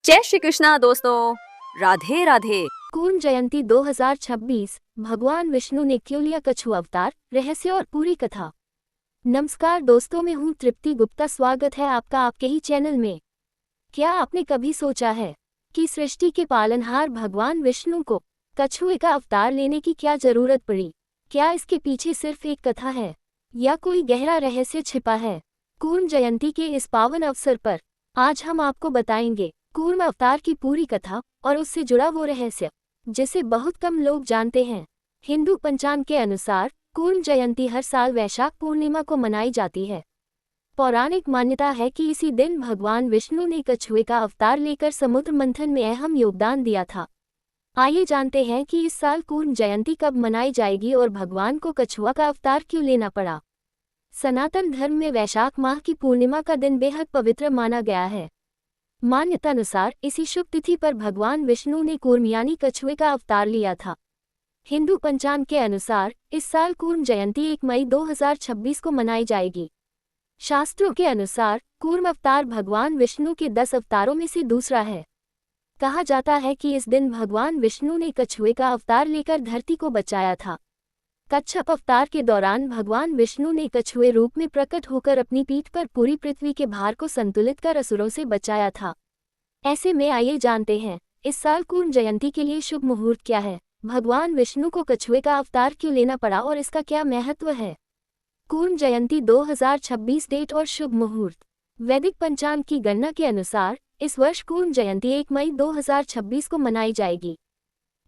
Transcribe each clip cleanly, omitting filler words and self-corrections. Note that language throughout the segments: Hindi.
जय श्री कृष्णा दोस्तों, राधे राधे। कूर्म जयंती 2026 भगवान विष्णु ने क्यों लिया कछु अवतार, रहस्य और पूरी कथा। नमस्कार दोस्तों, मैं हूँ तृप्ति गुप्ता। स्वागत है आपका आपके ही चैनल में। क्या आपने कभी सोचा है कि सृष्टि के पालनहार भगवान विष्णु को कछुए का अवतार लेने की क्या जरूरत पड़ी? क्या इसके पीछे सिर्फ एक कथा है या कोई गहरा रहस्य छिपा है? कूर्म जयंती के इस पावन अवसर पर आज हम आपको बताएंगे कूर्म अवतार की पूरी कथा और उससे जुड़ा वो रहस्य जिसे बहुत कम लोग जानते हैं। हिंदू पंचांग के अनुसार कूर्म जयंती हर साल वैशाख पूर्णिमा को मनाई जाती है। पौराणिक मान्यता है कि इसी दिन भगवान विष्णु ने कछुए का अवतार लेकर समुद्र मंथन में अहम योगदान दिया था। आइए जानते हैं कि इस साल कूर्म जयंती कब मनाई जाएगी और भगवान को कछुआ का अवतार क्यों लेना पड़ा। सनातन धर्म में वैशाख माह की पूर्णिमा का दिन बेहद पवित्र माना गया है। मान्यतानुसार इसी शुभ तिथि पर भगवान विष्णु ने कूर्म यानी कछुए का अवतार लिया था। हिंदू पंचांग के अनुसार इस साल कूर्म जयंती 1 मई 2026 को मनाई जाएगी। शास्त्रों के अनुसार कूर्म अवतार भगवान विष्णु के 10 अवतारों में से दूसरा है। कहा जाता है कि इस दिन भगवान विष्णु ने कछुए का अवतार लेकर धरती को बचाया था। कच्छप अवतार के दौरान भगवान विष्णु ने कछुए रूप में प्रकट होकर अपनी पीठ पर पूरी पृथ्वी के भार को संतुलित कर असुरों से बचाया था। ऐसे में आइए जानते हैं इस साल कूर्म जयंती के लिए शुभ मुहूर्त क्या है, भगवान विष्णु को कछुए का अवतार क्यों लेना पड़ा और इसका क्या महत्व है। कूर्म जयंती 2026 डेट और शुभ मुहूर्त। वैदिक पंचांग की गणना के अनुसार इस वर्ष कूर्म जयंती 1 मई 2026 को मनाई जाएगी।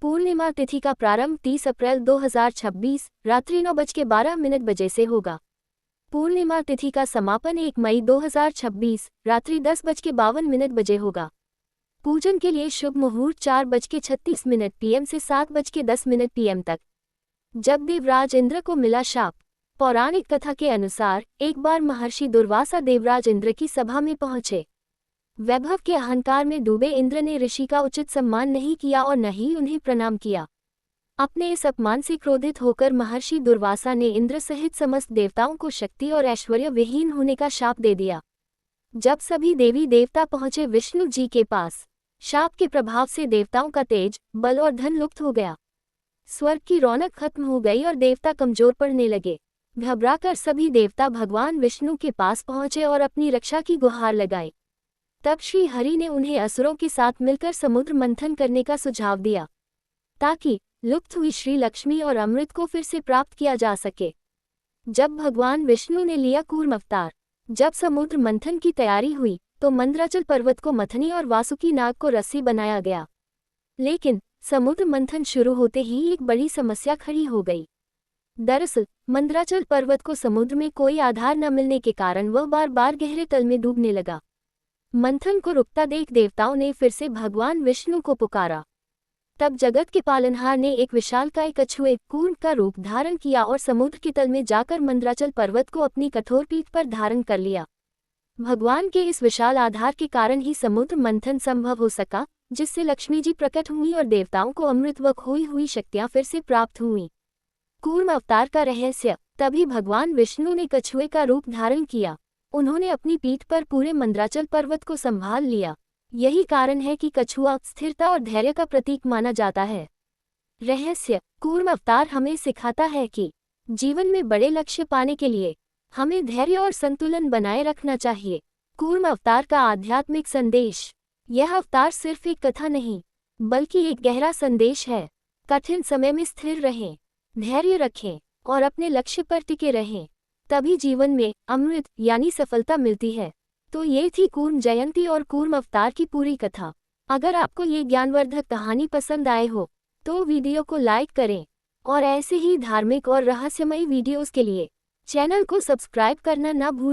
पूर्णिमा तिथि का प्रारंभ 30 अप्रैल 2026 रात्रि 9:12 बजे से होगा। पूर्णिमा तिथि का समापन 1 मई 2026 रात्रि 10:52 बजे होगा। पूजन के लिए शुभ मुहूर्त 4:36 PM से 7:10 PM तक। जब देवराज इंद्र को मिला शाप। पौराणिक कथा के अनुसार एक बार महर्षि दुर्वासा देवराज इंद्र की सभा में पहुंचे। वैभव के अहंकार में डूबे इंद्र ने ऋषि का उचित सम्मान नहीं किया और न ही उन्हें प्रणाम किया। अपने इस अपमान से क्रोधित होकर महर्षि दुर्वासा ने इंद्र सहित समस्त देवताओं को शक्ति और ऐश्वर्य विहीन होने का शाप दे दिया। जब सभी देवी देवता पहुंचे विष्णु जी के पास, शाप के प्रभाव से देवताओं का तेज, बल और धन लुप्त हो गया। स्वर्ग की रौनक खत्म हो गई और देवता कमजोर पड़ने लगे। घबराकर सभी देवता भगवान विष्णु के पास पहुंचे और अपनी रक्षा की गुहार लगाई। तब श्री हरि ने उन्हें असुरों के साथ मिलकर समुद्र मंथन करने का सुझाव दिया ताकि लुप्त हुई श्री लक्ष्मी और अमृत को फिर से प्राप्त किया जा सके। जब भगवान विष्णु ने लिया कूर्म अवतार, जब समुद्र मंथन की तैयारी हुई तो मंदराचल पर्वत को मथनी और वासुकी नाग को रस्सी बनाया गया। लेकिन समुद्र मंथन शुरू होते ही एक बड़ी समस्या खड़ी हो गई। दरअसल मंदराचल पर्वत को समुद्र में कोई आधार न मिलने के कारण वह बार बार गहरे तल में डूबने लगा। मंथन को रुकता देख देवताओं ने फिर से भगवान विष्णु को पुकारा। तब जगत के पालनहार ने एक विशालकाय कछुए कूर्म का रूप धारण किया और समुद्र के तल में जाकर मंदराचल पर्वत को अपनी कठोर पीठ पर धारण कर लिया। भगवान के इस विशाल आधार के कारण ही समुद्र मंथन संभव हो सका, जिससे लक्ष्मी जी प्रकट हुई और देवताओं को अमृत व खोई हुई शक्तियां फिर से प्राप्त हुईं। कूर्म अवतार का रहस्य। तभी भगवान विष्णु ने कछुए का रूप धारण किया। उन्होंने अपनी पीठ पर पूरे मंदराचल पर्वत को संभाल लिया। यही कारण है कि कछुआ स्थिरता और धैर्य का प्रतीक माना जाता है। रहस्य। कूर्म अवतार हमें सिखाता है कि जीवन में बड़े लक्ष्य पाने के लिए हमें धैर्य और संतुलन बनाए रखना चाहिए। कूर्म अवतार का आध्यात्मिक संदेश। यह अवतार सिर्फ एक कथा नहीं, बल्कि एक गहरा संदेश है। कठिन समय में स्थिर रहें, धैर्य रखें और अपने लक्ष्य पर टिके रहें, तभी जीवन में अमृत यानी सफलता मिलती है। तो ये थी कूर्म जयंती और कूर्म अवतार की पूरी कथा। अगर आपको ये ज्ञानवर्धक कहानी पसंद आए हो तो वीडियो को लाइक करें और ऐसे ही धार्मिक और रहस्यमयी वीडियोस के लिए चैनल को सब्सक्राइब करना ना भूलें।